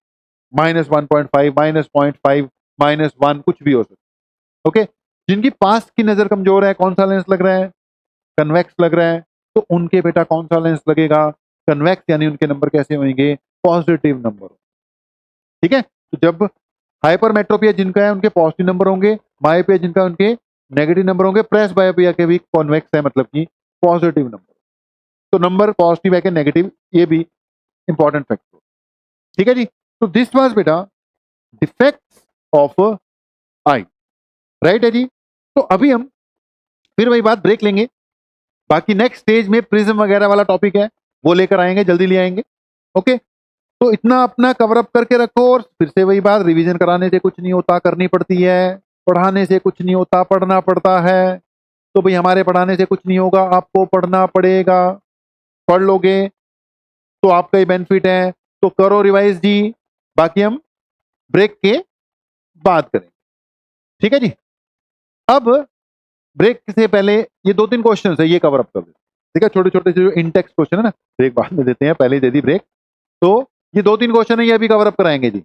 -1.5, -0.5, -1, कुछ भी हो सकता। ओके, जिनकी पास की नजर कमजोर है, कौन सा लेंस लग रहा है? कन्वेक्स लग रहा है, तो उनके बेटा कौन सा लेंस लगेगा? कन्वेक्स, यानी उनके नंबर कैसे होंगे? Positive number. ठीक है, तो जब हाइपरमेट्रोपिया जिनका है उनके पॉजिटिव नंबर होंगे, मायोपिया जिनका उनके नेगेटिव नंबर होंगे, प्रेस बायोपिया के भी कॉन्वेक्स है, मतलब कि पॉजिटिव नंबर। तो नंबर पॉजिटिव है कि नेगेटिव, ये भी इंपॉर्टेंट फैक्टर। ठीक है जी, तो दिस वाज बेटा डिफेक्ट्स ऑफ आई, राइट है जी। तो अभी हम फिर वही बात ब्रेक लेंगे, बाकी नेक्स्ट स्टेज में प्रिज्म वगैरह वाला टॉपिक है, वो लेकर आएंगे, जल्दी ले आएंगे। ओके, तो इतना अपना कवर अप करके रखो, और फिर से वही बात, रिवीजन कराने से कुछ नहीं होता, करनी पड़ती है। पढ़ाने से कुछ नहीं होता, पढ़ना पड़ता है। तो भाई हमारे पढ़ाने से कुछ नहीं होगा, आपको पढ़ना पड़ेगा। पढ़ लोगे तो आपका ही बेनिफिट है, तो करो रिवाइज जी। बाकी हम ब्रेक के बाद करेंगे, ठीक है जी। अब ब्रेक से पहले ये 2-3 क्वेश्चन है, ये कवर अप कर देते, ठीक है। छोटे छोटे जो इंटेक्स क्वेश्चन है ना, ब्रेक बाद में देते हैं, पहले ही दे दी ब्रेक। तो ये 2-3 क्वेश्चन है, ये अभी कवर अप कराएंगे जी।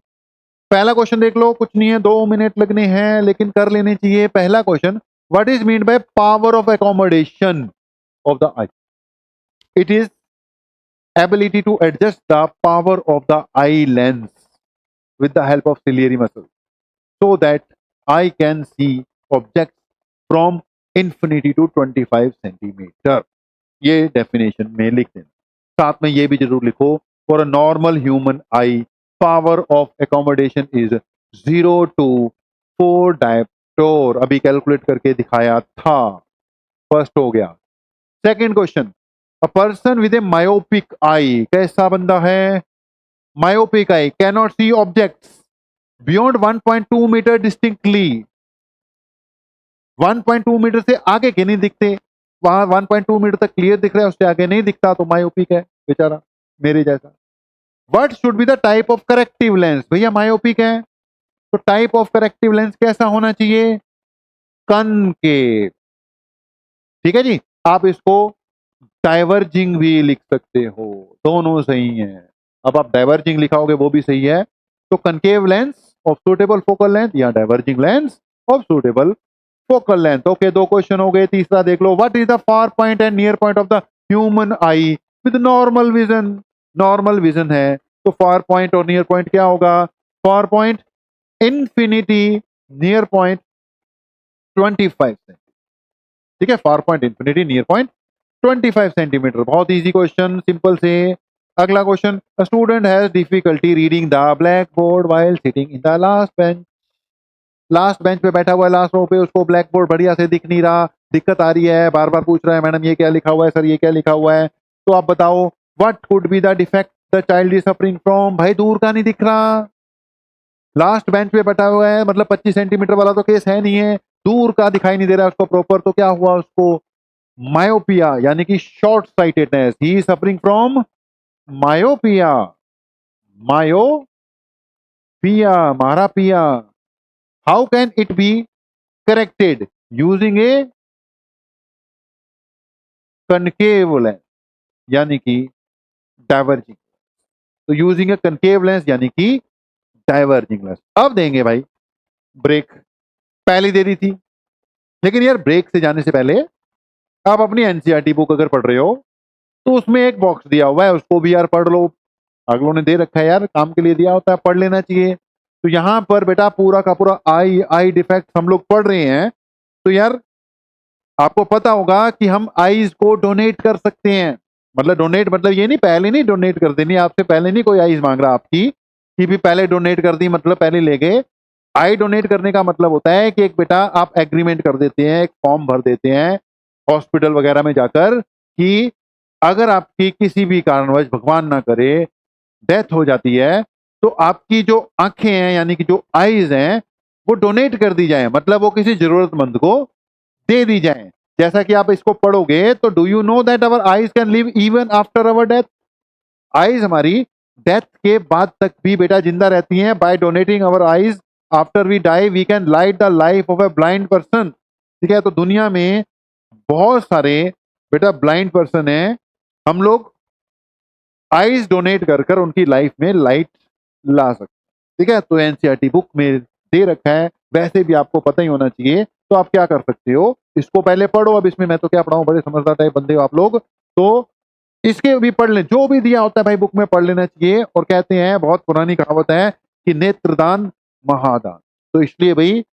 पहला क्वेश्चन देख लो, कुछ नहीं है, 2 मिनट लगने हैं, लेकिन कर लेने चाहिए। पहला question, what is mean by power of accommodation of the I? It is ability to adjust the power of the eye lens with the help of ciliary muscle so that I can see objects from infinity to 25 centimeter. ये definition में लिख देना, साथ में ये भी जरूर लिखो, for a normal human eye power of accommodation is 0 to 4 dioptre. अभी कैलकुलेट करके दिखाया था, फर्स्ट हो गया। Second question, a person with a myopic eye, कैसा बंदा है? Myopic eye can not see objects beyond 1.2 metre distinctly. 1.2 metre से आगे के नहीं दिखते, वहां 1.2 मीटर तक क्लियर दिख रहा है, उससे आगे नहीं दिखता, तो मायोपिक है बेचारा, मेरे जैसा। What should be the type of corrective lens? भैया मायोपिक है, तो टाइप ऑफ करेक्टिव लेंस कैसा होना चाहिए? कनकेव। ठीक है जी, आप इसको डाइवर्जिंग भी लिख सकते हो, दोनों सही है। अब आप डाइवर्जिंग लिखाओगे वो भी सही है, तो concave lens of suitable focal length या diverging lens of suitable focal length. Okay, 2 question हो गए। तीसरा देख लो, what is the far point and near point of the human eye with normal vision? Normal vision है, तो far point और near point क्या होगा? Far point infinity, near point 25 centimetre. ठीक है, far point infinity, near point 25 centimetre. बहुत easy question, simple से। अगला question, a student has difficulty reading the black board while sitting in the last bench. Last bench पे बैठा हुआ है, last row पे, उसको ब्लैक बोर्ड बढ़िया से दिख नहीं रहा, दिक्कत आ रही है, बार बार पूछ रहा है, मैडम ये क्या लिखा हुआ है, सर ये क्या लिखा हुआ है। तो आप बताओ, what could be the defect the child is suffering from? भाई दूर का नहीं दिख रहा, लास्ट बेंच पे बैठा हुआ है, मतलब 25 सेंटीमीटर वाला तो केस है नहीं है, दूर का दिखाई नहीं दे रहा है उसको प्रॉपर, तो क्या हुआ उसको? मायोपिया, यानी कि short sightedness. He is suffering from myopia. Myopia, मारा पिया। How can it be corrected? Using a concave lens, यानी कि डाइवर्जिंग। तो यूजिंग ए कनकेव लेंस यानी कि डाइवर्जिंग लेंस। अब देंगे भाई ब्रेक, पहले दे दी थी, लेकिन यार ब्रेक से जाने से पहले आप अपनी एनसीईआरटी बुक अगर पढ़ रहे हो तो उसमें एक बॉक्स दिया हुआ है, उसको भी यार पढ़ लो। अगलों ने दे रखा है यार, काम के लिए दिया होता है, पढ़ लेना चाहिए। तो यहां पर बेटा पूरा का पूरा आई डिफेक्ट हम लोग पढ़ रहे हैं, तो यार आपको पता होगा कि हम आईज को डोनेट कर सकते हैं। मतलब डोनेट मतलब ये नहीं, पहले नहीं डोनेट कर देनी, आपसे पहले नहीं कोई आईज मांग रहा आपकी कि भी पहले डोनेट कर दी मतलब पहले ले गए। आई डोनेट करने का मतलब होता है कि एक बेटा आप एग्रीमेंट कर देते हैं, एक फॉर्म भर देते हैं हॉस्पिटल वगैरह में जाकर कि अगर आपकी किसी भी कारणवश भगवान ना करे डेथ हो जाती है तो आपकी जो आंखें हैं यानी कि जो आईज हैं वो डोनेट कर दी जाए, मतलब वो किसी जरूरतमंद को दे दी जाए। जैसा कि आप इसको पढ़ोगे तो do you know that our eyes can live even after our death. Eyes हमारी डेथ के बाद तक भी बेटा जिंदा रहती हैं। By donating our eyes after we die we can light the life of a blind person. ठीक है, तो दुनिया में बहुत सारे बेटा ब्लाइंड पर्सन हैं, हम लोग आईज डोनेट कर कर उनकी लाइफ में लाइट ला सकते हैं। ठीक है, तो एनसीईआरटी बुक में दे रखा है, वैसे भी आपको पता ही होना चाहिए। तो आप क्या कर सकते हो, इसको पहले पढ़ो। अब इसमें मैं तो क्या पढ़ाऊं, बड़े समझदार टाइप बंदे हो आप लोग, तो इसके भी पढ़ लें, जो भी दिया होता है भाई बुक में पढ़ लेना चाहिए। और कहते हैं, बहुत पुरानी कहावत है कि नेत्रदान महादान। तो इसलिए भाई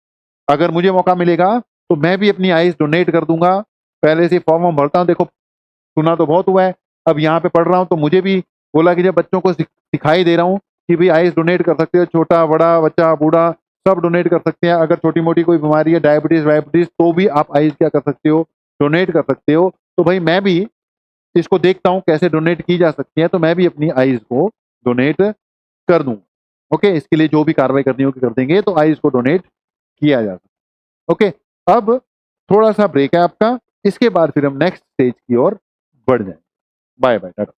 अगर मुझे मौका मिलेगा तो मैं भी अपनी आईज डोनेट कर दूंगा। पहले से फॉर्म भरता हूँ, देखो सुना तो बहुत हुआ है, अब यहाँ पे पढ़ रहा हूँ तो मुझे भी बोला कि जब बच्चों को सिखाई दे रहा हूँ कि भाई आइस डोनेट कर सकते हो, छोटा बड़ा बच्चा बूढ़ा सब डोनेट कर सकते हैं। अगर छोटी मोटी कोई बीमारी है, डायबिटीज वायबिटीज, तो भी आप आइस क्या कर सकते हो, डोनेट कर सकते हो। तो भाई मैं भी इसको देखता हूँ कैसे डोनेट की जा सकती है, तो मैं भी अपनी आइस को डोनेट कर दूँ। ओके, इसके लिए जो भी कार्रवाई करनी होगी कर देंगे, तो आइस को डोनेट किया जा सकता। ओके, अब थोड़ा सा ब्रेक है आपका, इसके बाद फिर हम नेक्स्ट स्टेज की ओर बढ़ जाएंगे। Bye bye Tata.